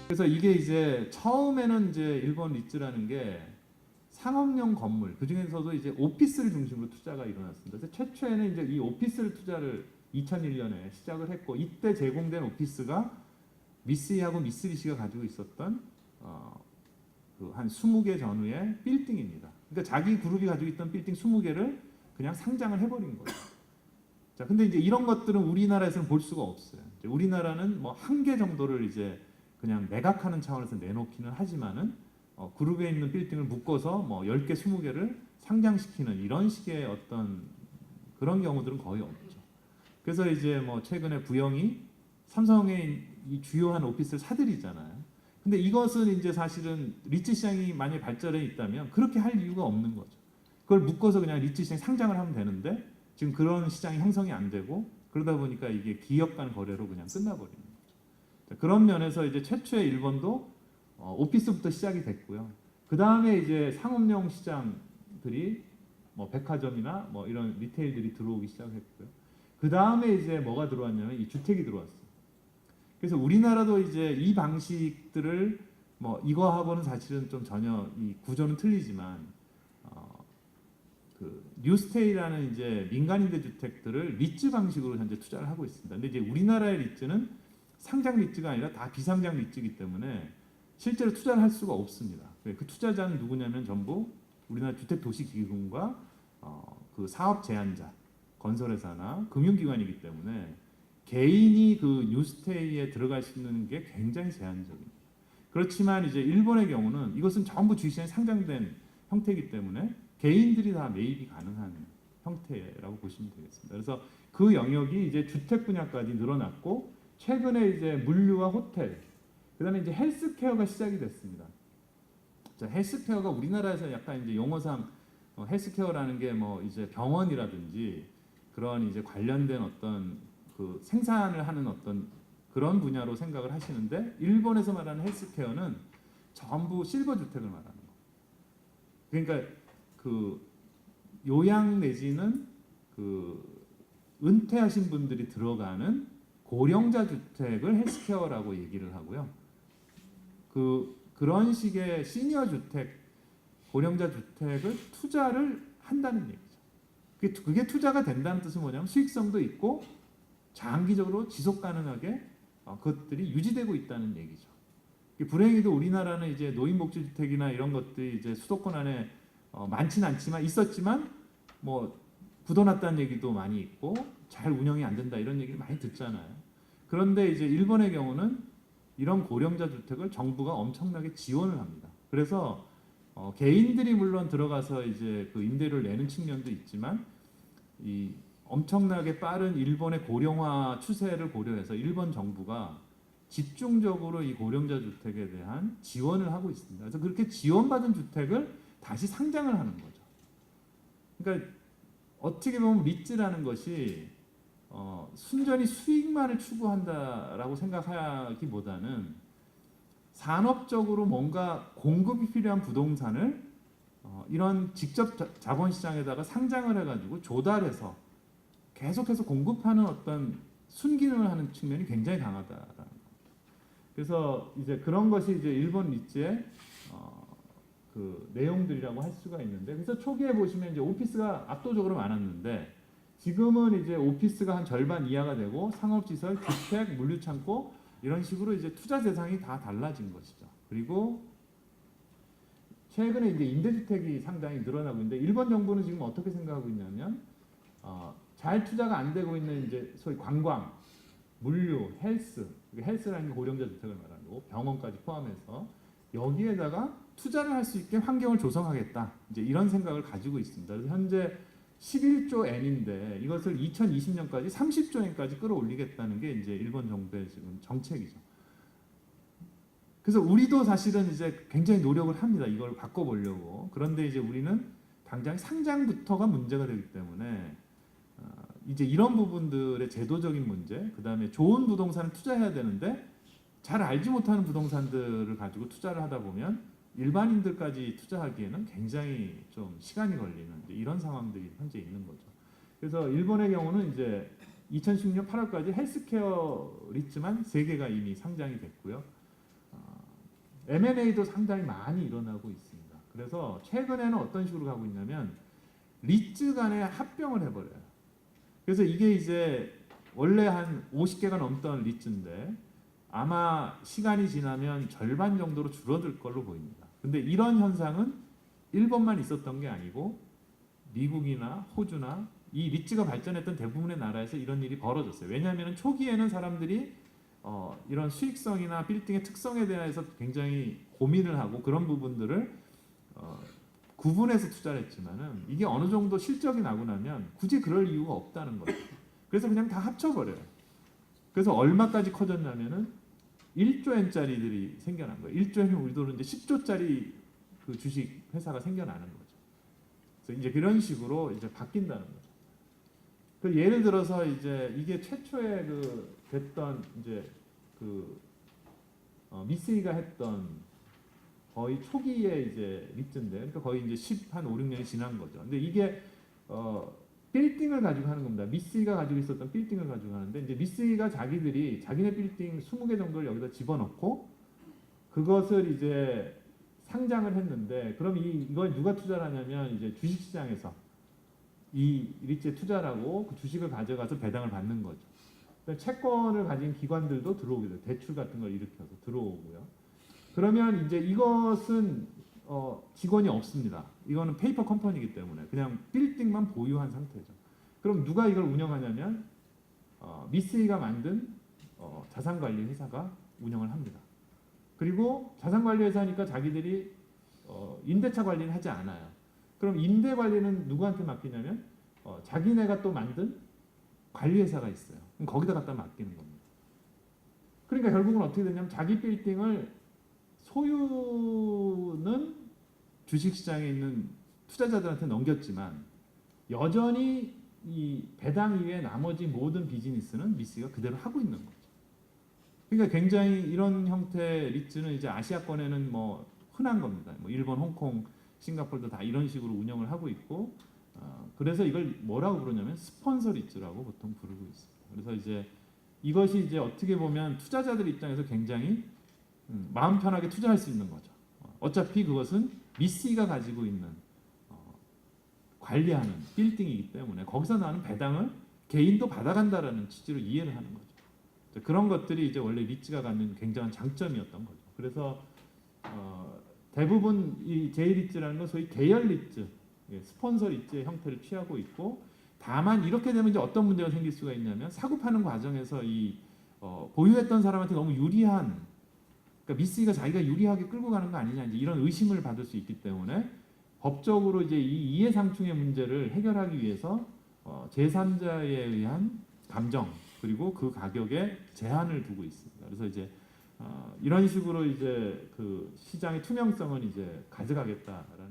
그래서 이게 이제 처음에는 이제 일본 리츠라는 게 상업용 건물, 그 중에서도 이제 오피스를 중심으로 투자가 일어났습니다. 그래서 최초에는 이제 이 오피스를 투자를 2001년에 시작을 했고, 이때 제공된 오피스가 미쓰이하고 미쓰비시가 가지고 있었던 그한 20개 전후의 빌딩입니다. 그러니까 자기 그룹이 가지고 있던 빌딩 20개를 그냥 상장을 해버린 거예요. 자, 근데 이제 이런 것들은 우리나라에서는 볼 수가 없어요. 우리나라는 뭐 한 개 정도를 이제 그냥 매각하는 차원에서 내놓기는 하지만은 그룹에 있는 빌딩을 묶어서 뭐 10개, 20개를 상장시키는 이런 식의 어떤 그런 경우들은 거의 없죠. 그래서 이제 뭐 최근에 부영이 삼성의 이 주요한 오피스를 사들이잖아요. 근데 이것은 이제 사실은 리츠 시장이 만약에 발전해 있다면 그렇게 할 이유가 없는 거죠. 그걸 묶어서 그냥 리츠 시장에 상장을 하면 되는데 지금 그런 시장이 형성이 안 되고 그러다 보니까 이게 기업 간 거래로 그냥 끝나버리는 거죠. 자, 그런 면에서 이제 최초의 일본도 오피스부터 시작이 됐고요. 그 다음에 이제 상업용 시장들이 뭐 백화점이나 뭐 이런 리테일들이 들어오기 시작했고요. 그 다음에 이제 뭐가 들어왔냐면 이 주택이 들어왔어요. 그래서 우리나라도 이제 이 방식들을 뭐 이거하고는 사실은 좀 전혀 이 구조는 틀리지만 그 뉴스테이라는 이제 민간임대 주택들을 리츠 방식으로 현재 투자를 하고 있습니다. 근데 이제 우리나라의 리츠는 상장 리츠가 아니라 다 비상장 리츠이기 때문에 실제로 투자를 할 수가 없습니다. 그 투자자는 누구냐면 전부 우리나라 주택도시기금과 그 사업 제한자, 건설회사나 금융기관이기 때문에 개인이 그 뉴스테이에 들어갈 수 있는 게 굉장히 제한적입니다. 그렇지만 이제 일본의 경우는 이것은 전부 주식시장에 상장된 형태이기 때문에 개인들이 다 매입이 가능한 형태라고 보시면 되겠습니다. 그래서 그 영역이 이제 주택 분야까지 늘어났고 최근에 이제 물류와 호텔, 그다음에 이제 헬스케어가 시작이 됐습니다. 자, 헬스케어가 우리나라에서 약간 이제 용어상 헬스케어라는 게 뭐 이제 병원이라든지 그런 이제 관련된 어떤 그 생산을 하는 어떤 그런 분야로 생각을 하시는데 일본에서 말하는 헬스케어는 전부 실버 주택을 말하는 거예요. 그러니까 그 요양 내지는 그 은퇴하신 분들이 들어가는 고령자 주택을 헬스케어라고 얘기를 하고요. 그런 식의 시니어 주택, 고령자 주택을 투자를 한다는 얘기죠. 그게 투자가 된다는 뜻은 뭐냐면 수익성도 있고 장기적으로 지속 가능하게 그것들이 유지되고 있다는 얘기죠. 불행히도 우리나라는 이제 노인복지주택이나 이런 것들이 이제 수도권 안에 많지는 않지만 있었지만 뭐 굳어놨다는 얘기도 많이 있고 잘 운영이 안 된다 이런 얘기를 많이 듣잖아요. 그런데 이제 일본의 경우는 이런 고령자 주택을 정부가 엄청나게 지원을 합니다. 그래서 개인들이 물론 들어가서 이제 그 임대료를 내는 측면도 있지만 이 엄청나게 빠른 일본의 고령화 추세를 고려해서 일본 정부가 집중적으로 이 고령자 주택에 대한 지원을 하고 있습니다. 그래서 그렇게 지원받은 주택을 다시 상장을 하는 거죠. 그러니까 어떻게 보면 리츠라는 것이 순전히 수익만을 추구한다라고 생각하기보다는 산업적으로 뭔가 공급이 필요한 부동산을 이런 직접 자본시장에다가 상장을 해가지고 조달해서 계속해서 공급하는 어떤 순기능을 하는 측면이 굉장히 강하다라는 겁니다. 그래서 이제 그런 것이 이제 일본 리츠의 그 내용들이라고 할 수가 있는데, 그래서 초기에 보시면 이제 오피스가 압도적으로 많았는데 지금은 이제 오피스가 한 절반 이하가 되고 상업시설, 주택, 물류창고 이런 식으로 이제 투자 대상이 다 달라진 것이죠. 그리고 최근에 이제 임대주택이 상당히 늘어나고 있는데 일본 정부는 지금 어떻게 생각하고 있냐면 잘 투자가 안 되고 있는 이제 소위 관광, 물류, 헬스라는 게 고령자 주택을 말하는 거고 병원까지 포함해서 여기에다가 투자를 할 수 있게 환경을 조성하겠다. 이제 이런 생각을 가지고 있습니다. 그래서 현재 11조 엔인데 이것을 2020년까지 30조 엔까지 끌어올리겠다는 게 이제 일본 정부의 지금 정책이죠. 그래서 우리도 사실은 이제 굉장히 노력을 합니다. 이걸 바꿔보려고. 그런데 이제 우리는 당장 상장부터가 문제가 되기 때문에 이제 이런 부분들의 제도적인 문제, 그 다음에 좋은 부동산을 투자해야 되는데 잘 알지 못하는 부동산들을 가지고 투자를 하다 보면 일반인들까지 투자하기에는 굉장히 좀 시간이 걸리는 이런 상황들이 현재 있는 거죠. 그래서 일본의 경우는 이제 2016년 8월까지 헬스케어 리츠만 3개가 이미 상장이 됐고요. M&A도 상당히 많이 일어나고 있습니다. 그래서 최근에는 어떤 식으로 가고 있냐면 리츠 간에 합병을 해버려요. 그래서 이게 이제 원래 한 50개가 넘던 리츠인데 아마 시간이 지나면 절반 정도로 줄어들 걸로 보입니다. 근데 이런 현상은 일본만 있었던 게 아니고 미국이나 호주나 이 리츠가 발전했던 대부분의 나라에서 이런 일이 벌어졌어요. 왜냐하면 초기에는 사람들이 이런 수익성이나 빌딩의 특성에 대해서 굉장히 고민을 하고 그런 부분들을 구분해서 투자를 했지만은 이게 어느 정도 실적이 나고 나면 굳이 그럴 이유가 없다는 거예요. 그래서 그냥 다 합쳐버려요. 그래서 얼마까지 커졌냐면은 1조 엔짜리들이 생겨난 거예요. 1조면 우리 돈은 이제 10조짜리 그 주식 회사가 생겨나는 거죠. 그래서 이제 그런 식으로 이제 바뀐다는 거죠. 그 예를 들어서 이제 이게 최초에 그 됐던 이제 그 미쓰이가 했던 거의 초기에 이제 리츠인데, 그러니까 거의 이제 한 5, 6년이 지난 거죠. 근데 이게 빌딩을 가지고 하는 겁니다. 미쓰이가 가지고 있었던 빌딩을 가지고 하는데 이제 미쓰이가 자기들이 자기네 빌딩 20개 정도를 여기다 집어넣고 그것을 이제 상장을 했는데, 그럼 이걸 누가 투자를 하냐면 이제 주식시장에서 이 리츠에 투자를 하고 그 주식을 가져가서 배당을 받는 거죠. 채권을 가진 기관들도 들어오게 돼요. 대출 같은 걸 일으켜서 들어오고요. 그러면 이제 이것은 직원이 없습니다. 이거는 페이퍼 컴퍼니이기 때문에 그냥 빌딩만 보유한 상태죠. 그럼 누가 이걸 운영하냐면 미쓰이가 만든 자산관리 회사가 운영을 합니다. 그리고 자산관리 회사니까 자기들이 임대차 관리는 하지 않아요. 그럼 임대 관리는 누구한테 맡기냐면 자기네가 또 만든 관리회사가 있어요. 그럼 거기다 갖다 맡기는 겁니다. 그러니까 결국은 어떻게 되냐면 자기 빌딩을 소유는 주식시장에 있는 투자자들한테 넘겼지만 여전히 이 배당 이외에 나머지 모든 비즈니스는 미쓰이가 그대로 하고 있는 거죠. 그러니까 굉장히 이런 형태의 리츠는 이제 아시아권에는 뭐 흔한 겁니다. 뭐 일본, 홍콩, 싱가포르도 다 이런 식으로 운영을 하고 있고, 그래서 이걸 뭐라고 부르냐면 스폰서 리츠라고 보통 부르고 있습니다. 그래서 이제 이것이 이제 어떻게 보면 투자자들 입장에서 굉장히 마음 편하게 투자할 수 있는 거죠. 어차피 그것은 미쓰이가 가지고 있는 관리하는 빌딩이기 때문에 거기서 나는 배당을 개인도 받아간다라는 취지로 이해를 하는 거죠. 그런 것들이 이제 원래 리츠가 갖는 굉장한 장점이었던 거죠. 그래서 대부분 이 J리츠라는 건 소위 계열 리츠, 스폰서 리츠의 형태를 취하고 있고, 다만 이렇게 되면 이제 어떤 문제가 생길 수가 있냐면 사고 파는 과정에서 이 보유했던 사람한테 너무 유리한, 그러니까 미쓰이가 자기가 유리하게 끌고 가는 거 아니냐 이제 이런 의심을 받을 수 있기 때문에 법적으로 이제 이 이해상충의 문제를 해결하기 위해서 제3자에 의한 감정 그리고 그 가격에 제한을 두고 있습니다. 그래서 이제 이런 식으로 이제 그 시장의 투명성은 이제 가져가겠다라는